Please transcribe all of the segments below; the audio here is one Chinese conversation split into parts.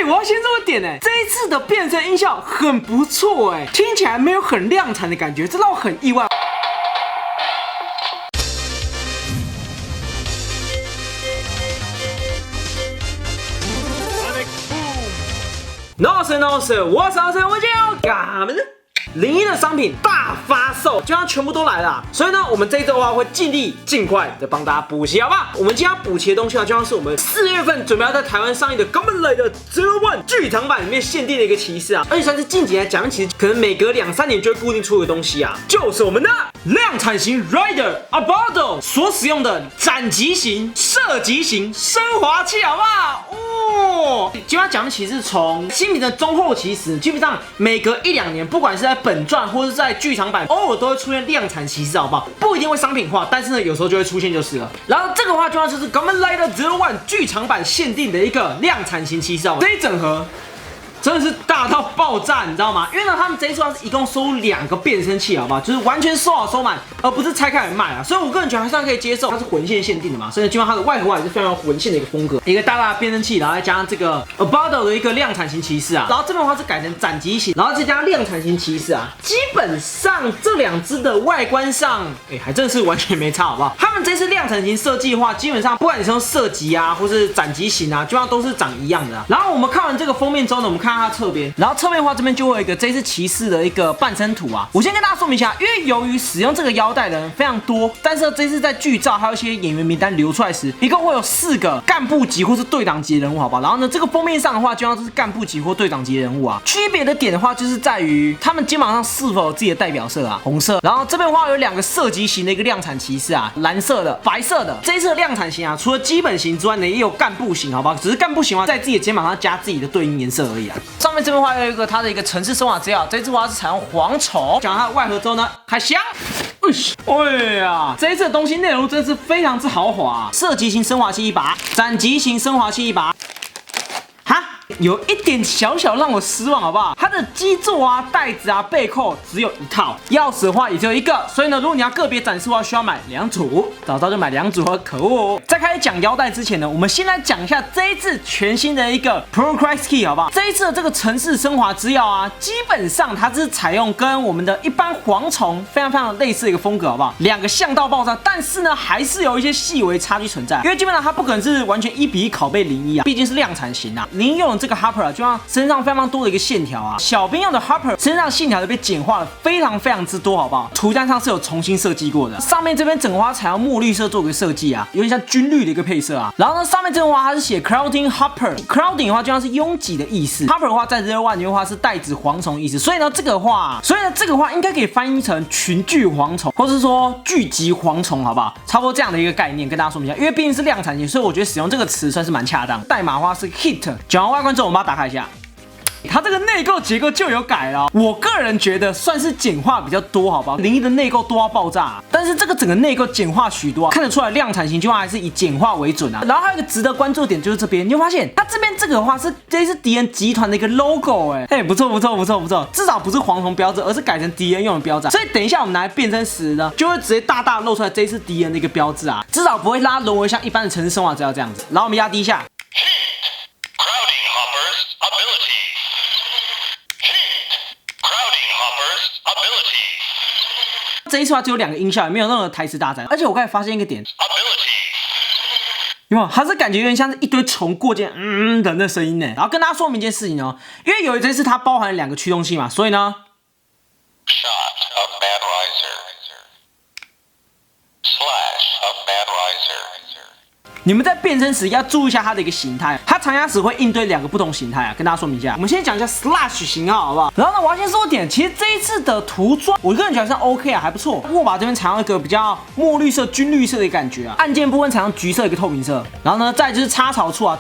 我要先说个点这一次的变声音效很不错听起来没有很量产的感觉，这让我很意外。No sir， 我是阿生，我就要干嘛呢？01的商品大发售，就要全部都来了，所以呢，我们这一周的话会尽力尽快的帮大家补齐，好不好？我们今天要补齐的东西啊，就像是我们4月份准备要在台湾上映的《Kamen Rider Zero One》剧场版里面限定的一个骑士啊，而且算是近几年讲骑士可能每隔2、3年就会固定出的东西啊，就是我们的量产型 Rider Abardo 所使用的斩击型、射击型升华器，好不好？基本上讲骑士从新品的中后期时，基本上每隔1、2年，不管是在本传或是在剧场版，偶尔都会出现量产骑士，好不好？不一定会商品化，但是呢，有时候就会出现就是了。然后这个话就是 Kamen Rider Zero One 剧场版限定的一个量产型骑士，这一整盒。真的是大到爆炸，你知道吗？因为呢，他们这一次是一共收2个变声器，好不好？就是完全收好收满，而不是拆开来卖啊。所以我个人觉得还算可以接受，它是魂线限定的嘛，所以基本上它的外盒也是非常魂线的一个风格，一个大大的变声器，然后再加上这个 Abardo 的一个量产型骑士啊，然后这边的话是改成斩击型，然后再加上量产型骑士啊，基本上这2只的外观上，还真的是完全没差，好不好？他们这次量产型设计的话，基本上不管你是用射击啊，或是斩击型啊，基本上都是长一样的啊。然后我们看完这个封面之后呢，我们看看它侧边，然后侧面的话，这边就会有一个这次骑士的一个半身图啊。我先跟大家说明一下，因为由于使用这个腰带的人非常多，但是这次在剧照还有一些演员名单流出来时，一共会有4个干部级或是队长级的人物，好不好？然后呢，这个封面上的话，就像是干部级或队长级的人物啊。区别的点的话，就是在于他们肩膀上是否有自己的代表色啊，红色。然后这边的话有2个射击型的一个量产骑士啊，蓝色的、白色的。这一次的量产型啊，除了基本型之外呢，也有干部型，好不好？只是干部型的话，在自己的肩膀上加自己的对应颜色而已啊。上面这边的话有一个它的一个城市生化资料，这次的话是采用蝗虫。讲它的外盒之后呢，还香。哎呀，这一次的东西内容真是非常之豪华，射击型升华器1把，斩击型升华器1把。有一点小小让我失望，好不好？它的基座啊、带子啊、背扣只有1套，钥匙的话也只有1个，所以呢，如果你要个别展示的话，需要买2组。早知道就买2组了，可恶！在开始讲腰带之前呢，我们先来讲一下这一次全新的一个 Pro Christ Key， 好不好？这一次的这个城市升华之钥啊，基本上它是采用跟我们的一般蝗虫非常类似的一个风格，好不好？2个像到爆炸，但是呢，还是有一些细微差距存在，因为基本上它不可能是完全1比1拷贝01啊，毕竟是量产型啊。01用的这个 Harper 就像身上非常多的一个线条啊，小兵用的 Harper 身上线条都被简化了非常之多，好不好？图案上是有重新设计过的，上面这边整花采用墨绿色做个设计啊，有点像军绿的一个配色啊。然后呢，上面这边的话它是写 Crowding Harper，Crowding 的话就像是拥挤的意思 ，Harper 的话在 Zero One 里面的话是代指蝗虫的意思，所以呢这个话应该可以翻译成群聚蝗虫，或是说聚集蝗虫，好不好？差不多这样的一个概念跟大家说明一下，因为毕竟是量产型，所以我觉得使用这个词算是蛮恰当。代码花是 Hit， 讲完外观之后，我们把它打开一下。它这个内构结构就有改了，我个人觉得算是简化比较多，好不好？01的内构多到爆炸，但是这个整个内构简化许多，看得出来量产型就还是以简化为准啊。然后还有一个值得关注的点就是这边，你会发现它这边这个的话是这是敌人集团的一个 logo， 不错，至少不是蝗虫标志，而是改成敌人用的标志，所以等一下我们拿来变身时呢，就会直接大大露出来这一次敌人的一个标志啊，至少不会让它沦为像一般的城市生化资料这样子。然后我们压低一下。这一次它只有2个音效，也没有任何台词搭载，而且我刚才发现一个点，有没有？它是感觉有点像是一堆虫过肩，的那声音呢。然后跟大家说明一件事情哦，因为有一次它包含了2个驱动器嘛，所以呢。你们在变身时要注意一下它的一个形态，它长牙齿会应对2个不同形态啊，跟大家说明一下。我们先讲一下 Slash 型号，好不好？然后呢，我要先说点，其实这一次的涂装，我个人觉得算 OK 啊，还不错。握把这边采用一个比较墨绿色、军绿色的感觉啊，按键部分采用橘色一个透明色。然后呢，再就是插槽处啊，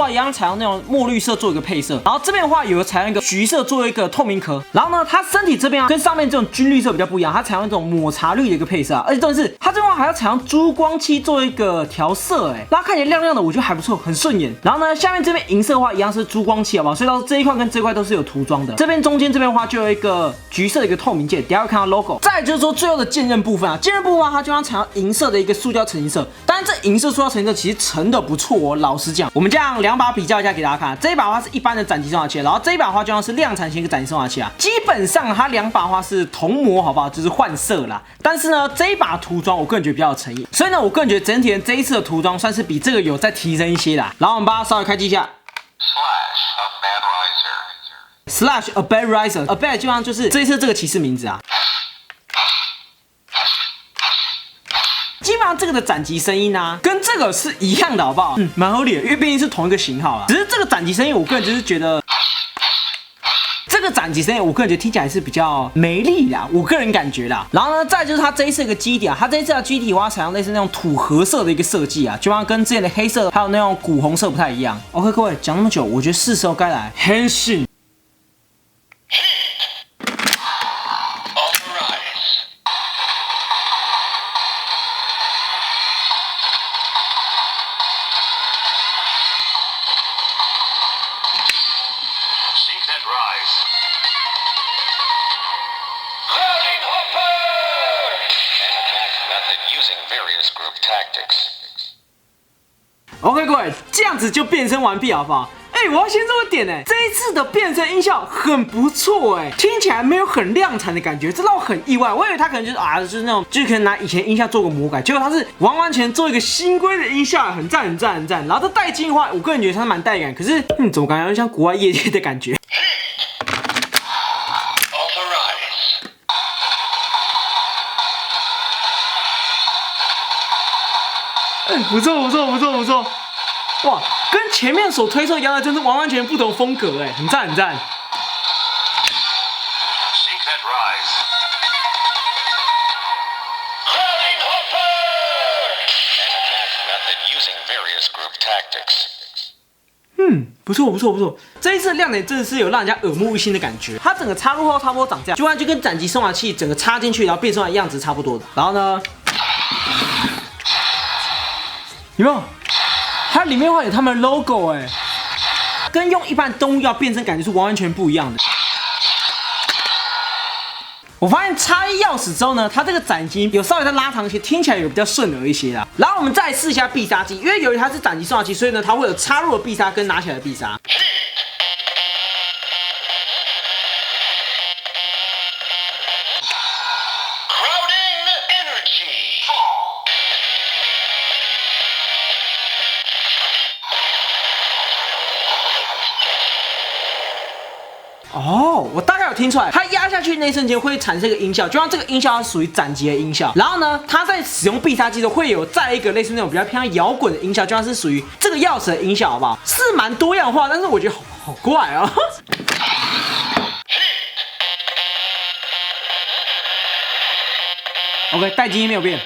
一样采用那种墨绿色做一个配色。然后这边的话，有采用一个橘色做一个透明壳。然后呢，它身体这边啊，跟上面这种军绿色比较不一样，它采用一种抹茶绿的一个配色啊，而且重点是它这边还要采用珠光漆做一个调色，然后看起来亮亮的，我觉得还不错，很顺眼。然后呢，下面这边银色的话一样是珠光器，好不好？所以到这一块跟这一块都是有涂装的。这边中间这边的话就有一个橘色的一个透明键，等下会看到 logo。再来就是说最后的剑刃部分啊，剑刃部分的话它就要采用银色的一个塑胶成型色，当然这银色塑胶成型色其实成的不错哦。老实讲，我们这样两把比较一下给大家看，这一把的话是一般的斩击升华器，然后这一把的话就像是量产型一个斩击升华器啊。基本上它两把的话是同模，好不好？就是换色啦。但是呢，这一把涂装我个人觉得比较有诚意，所以呢，我个人觉得整体的这一次的涂装算是比这个有再提升一些啦。然后我们把它稍微开机一下。Slash a bad riser，a bad 基本上就是这一次这个骑士名字啊。基本上这个的斩击声音啊，跟这个是一样的，好不好？蛮合理的，因为毕竟是同一个型号啦。只是这个斩击声音，我个人就是觉得。这个斩击声音，我个人觉得听起来是比较没力啦，我个人感觉啦。然后呢，再就是它这一次的一个基底啊，它这一次的基底的话，采用类似那种土褐色的一个设计啊，就像跟之前的黑色还有那种古红色不太一样。OK， 各位讲那么久，我觉得是时候该来変身。OK， 各位，这样子就变身完毕，好不好？我要先这么点这一次的变身音效很不错听起来没有很量产的感觉，这让我很意外。我以为他可能就是那种，就是可能拿以前音效做个魔改，结果他是完完全做一个新规的音效，很赞很赞很赞。然后这带劲的话，我个人觉得它是蛮带感，可是怎么感觉像国外业界的感觉？不错不错不错不错，哇，跟前面所推测一样的，真是完完全不同风格很赞很赞。不错不错不错，这一次的亮点真的是有让人家耳目一新的感觉。它整个插入后差不多长这样，就跟斩击升华器整个插进去然后变出来的样子差不多的。然后呢？有没有？它里面的话有他们的 logo跟用一般动物药变身感觉是完完全不一样的。我发现插一钥匙之后呢，它这个斩击有稍微再拉长一些，听起来有比较顺耳一些啦。然后我们再试一下必杀技，因为由于它是斩击升华器，所以呢它会有插入的必杀跟拿起来的必杀。哦，我大概有听出来，它压下去那一瞬间会产生一个音效，就像这个音效它属于斩击的音效。然后呢，它在使用必杀技的时候会有再一个类似那种比较偏向摇滚的音效，就像是属于这个钥匙的音效，好不好？是蛮多样化，但是我觉得好怪啊。OK， 待机音没有变。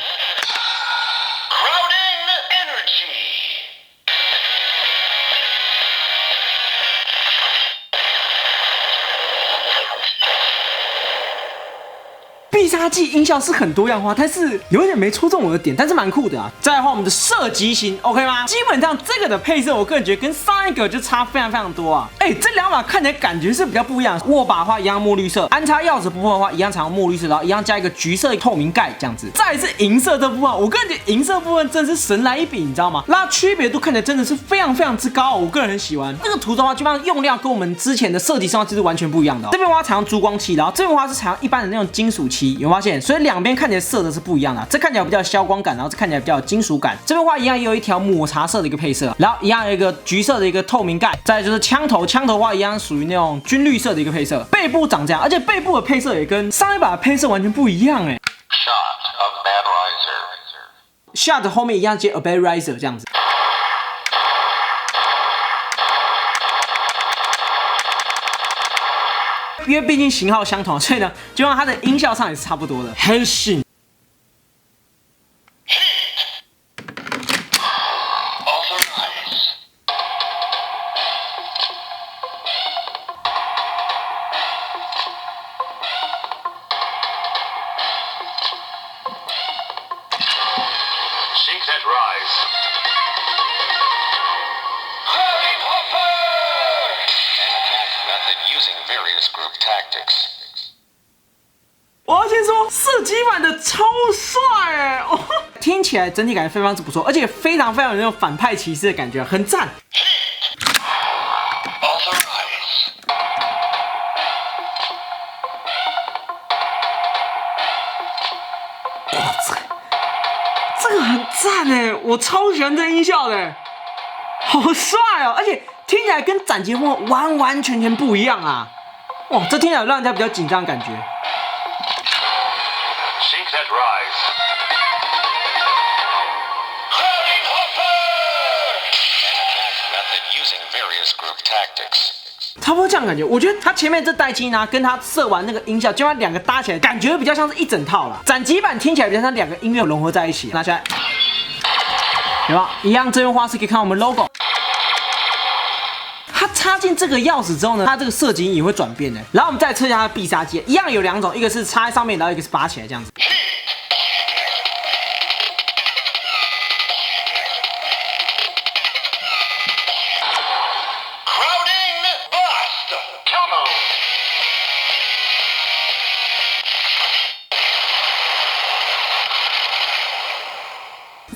必杀技音效是很多样化，但是有点没戳中我的点，但是蛮酷的啊。再来的话，我们的射击型 OK 吗？基本上这个的配色，我个人觉得跟上一个就差非常非常多啊。这两把看起来感觉是比较不一样。握把的话一样墨绿色，安插钥匙部分的话一样采用墨绿色，然后一样加一个橘色透明盖这样子。再来是银色这部分，我个人觉得银色部分真的是神来一笔，你知道吗？那区别度看起来真的是非常非常之高，我个人很喜欢。这个涂装的话，基本上用料跟我们之前的设计上就是完全不一样的。这边的话采用珠光漆，然后这边的话是采用一般的那种金属漆。有发现？所以两边看起来色的是不一样的，这看起来比较消光感，然后这看起来比较有金属感。这边的话一样也有一条抹茶色的一个配色，然后一样有一个橘色的一个透明盖。再来就是枪头，枪头的话一样属于那种军绿色的一个配色。背部长这样，而且背部的配色也跟上一把的配色完全不一样Shot 后面一样接 a bad riser 这样子。因为毕竟型号相同，所以呢，就让它的音效上也是差不多的。変身。Seek that rise. 我要先说，射击版的超帅哎，哦，听起来整体感觉非常之不错，而且非常有那种反派骑士的感觉，很赞。哇，这个很赞哎，我超喜欢这音效的，好帅哦，而且听起来跟斩击风完全不一样啊！哇，这听起来让人家比较紧张的感觉。差不多这样感觉，我觉得他前面这带机呢，跟他射完那个音效，就把两个搭起来，感觉比较像是一整套啦。斩击版听起来比较像两个音乐融合在一起。拿起来，有没有？一样这边花式可以看我们 logo。它插进这个钥匙之后呢，它这个射击音也会转变的。然后我们再测一下它的必杀技，一样有两种，一个是插在上面，然后一个是拔起来这样子。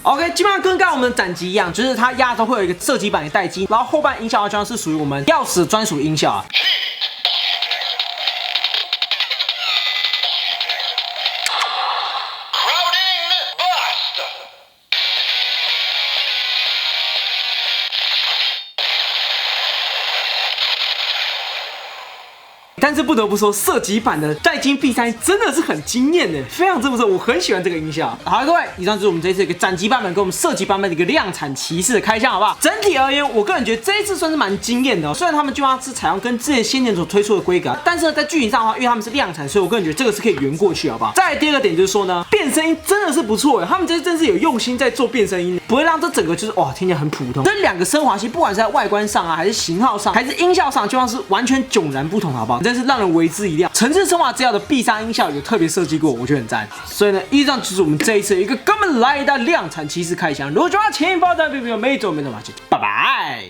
OK， 基本上跟刚刚我们的斩击一样，就是它压轴会有一个射击版的待机，然后后半音效好像是属于我们钥匙专属音效啊。但是不得不说，射击版的带金必杀真的是很惊艳的，非常不错，我很喜欢这个音效。好，各位，以上就是我们这一次一个斩击版本跟我们射击版本的一个量产骑士的开箱，好不好？整体而言，我个人觉得这一次算是蛮惊艳的哦。虽然他们就算是采用跟之前先前所推出的规格，但是呢，在剧情上的话，因为他们是量产，所以我个人觉得这个是可以圆过去，好不好？再来第二个点就是说呢，变声音真的是不错哎，他们这次真是有用心在做变声音，不会让这整个就是哇听起来很普通。这两个升华器，不管是在外观上啊，还是型号上，还是音效上，就像是完全迥然不同，好不好？真是让人为之一亮。城市生化之钥的必杀音效有特别设计过，我觉得很赞。所以呢，以上就是我们这一次一个根本来的量产骑士开箱。如果喜欢前面包单，别没走，拜拜。